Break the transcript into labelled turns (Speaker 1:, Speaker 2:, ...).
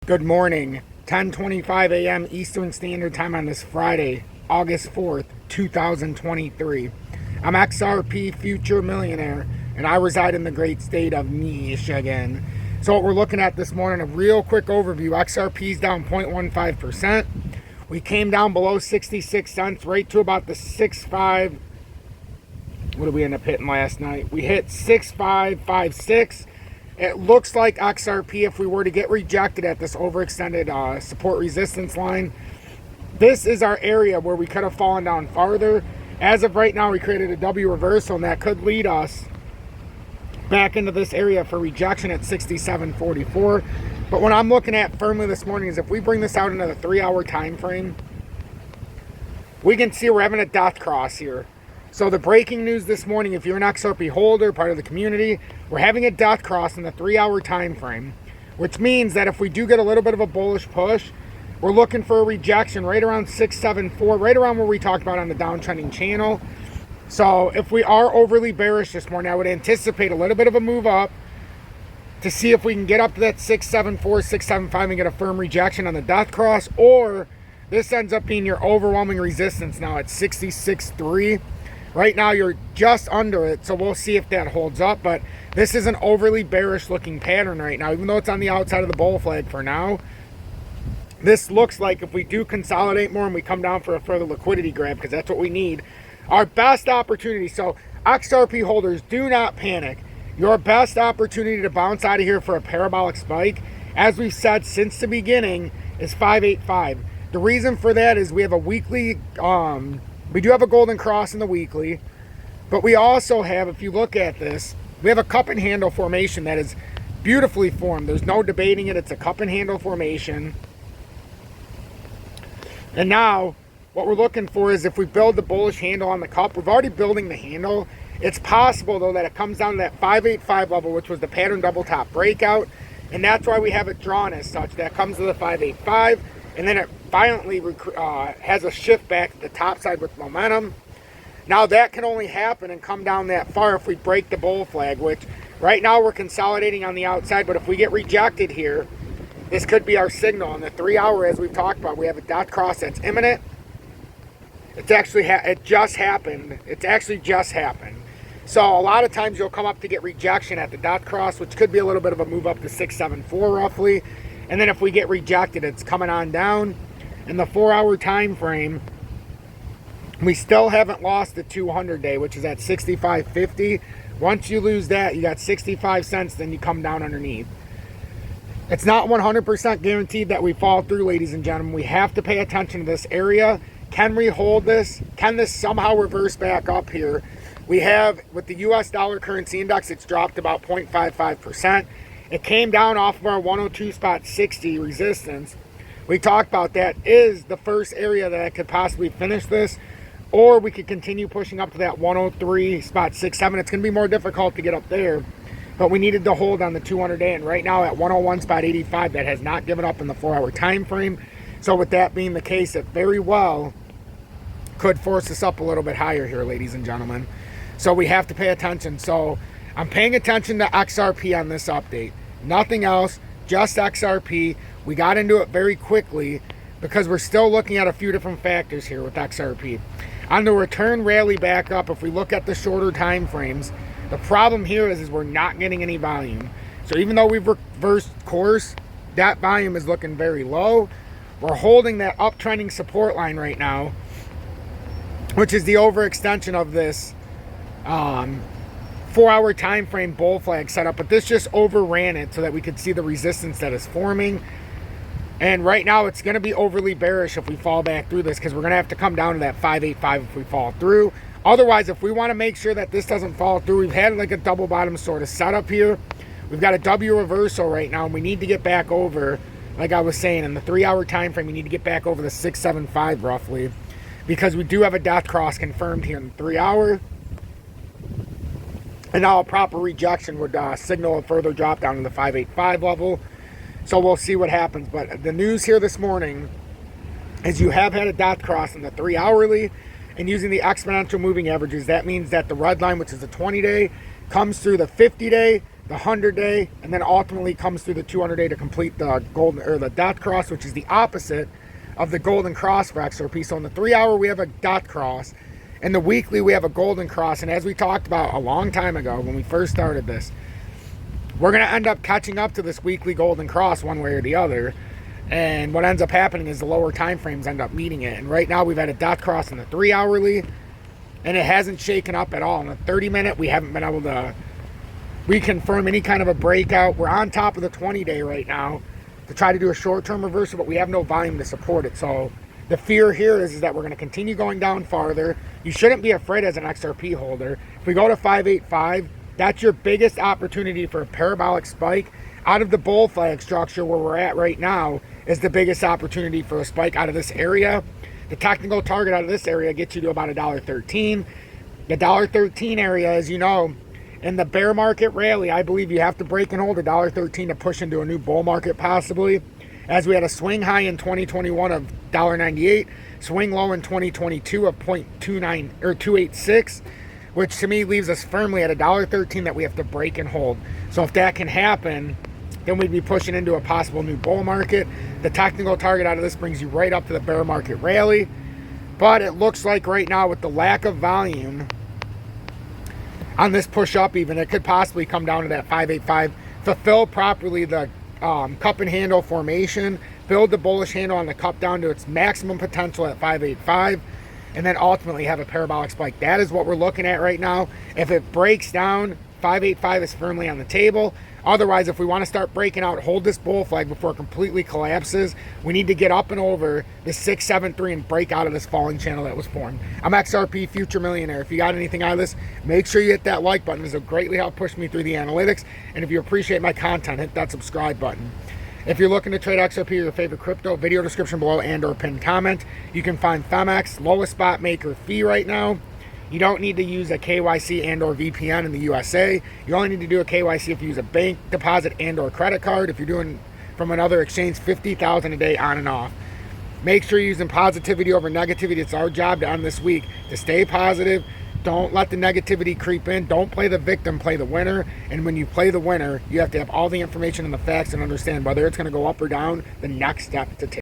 Speaker 1: Good morning, 10:25 a.m. Eastern Standard Time on this Friday, August 4th, 2023. I'm XRP Future Millionaire, and I reside in the great state of Michigan. So what we're looking at this morning, a real quick overview. XRP is down 0.15%. We came down below 66 cents, right to about the 6.5. What did we end up hitting last night? We hit 6.556. It looks like XRP, if we were to get rejected at this overextended support resistance line, this is our area where we could have fallen down farther. As of right now, we created a W reversal, and that could lead us back into this area for rejection at 67.44. But what I'm looking at firmly this morning is if we bring this out into the 3-hour time frame, we can see we're having a death cross here. So the breaking news this morning, if you're an XRP holder, part of the community, we're having a death cross in the 3-hour time frame, which means that if we do get a little bit of a bullish push, we're looking for a rejection right around 674, right around where we talked about on the downtrending channel. So if we are overly bearish this morning, I would anticipate a little bit of a move up to see if we can get up to that 674, 675 and get a firm rejection on the death cross, or this ends up being your overwhelming resistance now at 66.3. Right now, you're just under it, so we'll see if that holds up. But this is an overly bearish-looking pattern right now, even though it's on the outside of the bull flag for now. This looks like if we do consolidate more and we come down for a further liquidity grab, because that's what we need, our best opportunity. So XRP holders, do not panic. Your best opportunity to bounce out of here for a parabolic spike, as we've said since the beginning, is 585. The reason for that is we have a weekly... we do have a golden cross in the weekly, but we also have, if you look at this, we have a cup and handle formation that is beautifully formed. There's no debating it. It's a cup and handle formation. And now what we're looking for is if we build the bullish handle on the cup, we're already building the handle. It's possible, though, that it comes down to that 585 level, which was the pattern double top breakout. And that's why we have it drawn as such. That comes to the 585. And then it violently has a shift back to the top side with momentum. Now that can only happen and come down that far if we break the bull flag, which right now we're consolidating on the outside. But if we get rejected here, this could be our signal. On the 3-hour, as we've talked about, we have a death cross that's imminent. It's actually, it just happened. It's actually just happened. So a lot of times you'll come up to get rejection at the death cross, which could be a little bit of a move up to 674 roughly. And then if we get rejected, it's coming on down. In the 4-hour time frame, we still haven't lost the 200-day, which is at 65.50. Once you lose that, you got 65 cents, then you come down underneath. It's not 100% guaranteed that we fall through, ladies and gentlemen. We have to pay attention to this area. Can we hold this? Can this somehow reverse back up here? We have, with the US dollar currency index, it's dropped about 0.55%. It came down off of our 102.60 resistance. We talked about that is the first area that I could possibly finish this, or we could continue pushing up to that 103.67. It's going to be more difficult to get up there, but we needed to hold on the 200-day, and right now at 101.85, that has not given up in the 4-hour time frame. So with that being the case, it very well could force us up a little bit higher here, ladies and gentlemen. So we have to pay attention. So I'm paying attention to XRP on this update. Nothing else, just XRP. We got into it very quickly because we're still looking at a few different factors here with XRP. On the return rally back up, if we look at the shorter time frames, the problem here is we're not getting any volume. So even though we've reversed course, that volume is looking very low. We're holding that uptrending support line right now, which is the overextension of this 4-hour time frame bull flag setup, but this just overran it so that we could see the resistance that is forming. And right now it's going to be overly bearish if we fall back through this, because we're going to have to come down to that 585 if we fall through. Otherwise, if we want to make sure that this doesn't fall through, we've had like a double bottom sort of setup here. We've got a W reversal right now, and we need to get back over, like I was saying, in the 3-hour time frame, we need to get back over the 675 roughly, because we do have a death cross confirmed here in the 3-hour. And now a proper rejection would signal a further drop down to the 585 level. So we'll see what happens. But the news here this morning is you have had a death cross in the 3-hourly, and using the exponential moving averages, that means that the red line, which is the 20-day, comes through the 50-day, the 100-day, and then ultimately comes through the 200-day to complete the golden or the death cross, which is the opposite of the golden cross for XRP. So in the 3-hour we have a death cross, and the weekly we have a golden cross. And as we talked about a long time ago when we first started this, we're going to end up catching up to this weekly golden cross one way or the other. And what ends up happening is the lower time frames end up meeting it. And right now we've had a death cross in the 3-hourly, and it hasn't shaken up at all. In the 30-minute, we haven't been able to reconfirm any kind of a breakout. We're on top of the 20-day right now to try to do a short-term reversal, but we have no volume to support it. So the fear here is that we're going to continue going down farther. You shouldn't be afraid as an XRP holder. If we go to 585, that's your biggest opportunity for a parabolic spike. Out of the bull flag structure where we're at right now is the biggest opportunity for a spike out of this area. The technical target out of this area gets you to about $1.13. The $1.13 area, as you know, in the bear market rally, I believe you have to break and hold $1.13 to push into a new bull market possibly. As we had a swing high in 2021 of $1.98, swing low in 2022 of 0.29 or 286, which to me leaves us firmly at $1.13 that we have to break and hold. So if that can happen, then we'd be pushing into a possible new bull market. The technical target out of this brings you right up to the bear market rally. But it looks like right now with the lack of volume on this push up even, it could possibly come down to that 585, fulfill properly the cup and handle formation, build the bullish handle on the cup down to its maximum potential at 585, and then ultimately have a parabolic spike. That is what we're looking at right now. If it breaks down, 585 is firmly on the table. Otherwise, if we want to start breaking out, hold this bull flag before it completely collapses, we need to get up and over the 673 and break out of this falling channel that was formed. I'm XRP Future Millionaire. If you got anything out of this, make sure you hit that like button. This will greatly help push me through the analytics. And if you appreciate my content, hit that subscribe button. If you're looking to trade XRP or your favorite crypto, video description below and or pinned comment. You can find Femex, lowest spot maker fee right now. You don't need to use a KYC and or VPN in the USA. You only need to do a KYC if you use a bank deposit and or credit card. If you're doing from another exchange, 50,000 a day on and off. Make sure you're using positivity over negativity. It's our job to end this week to stay positive. Don't let the negativity creep in. Don't play the victim, play the winner. And when you play the winner, you have to have all the information and the facts and understand whether it's going to go up or down, the next step to take.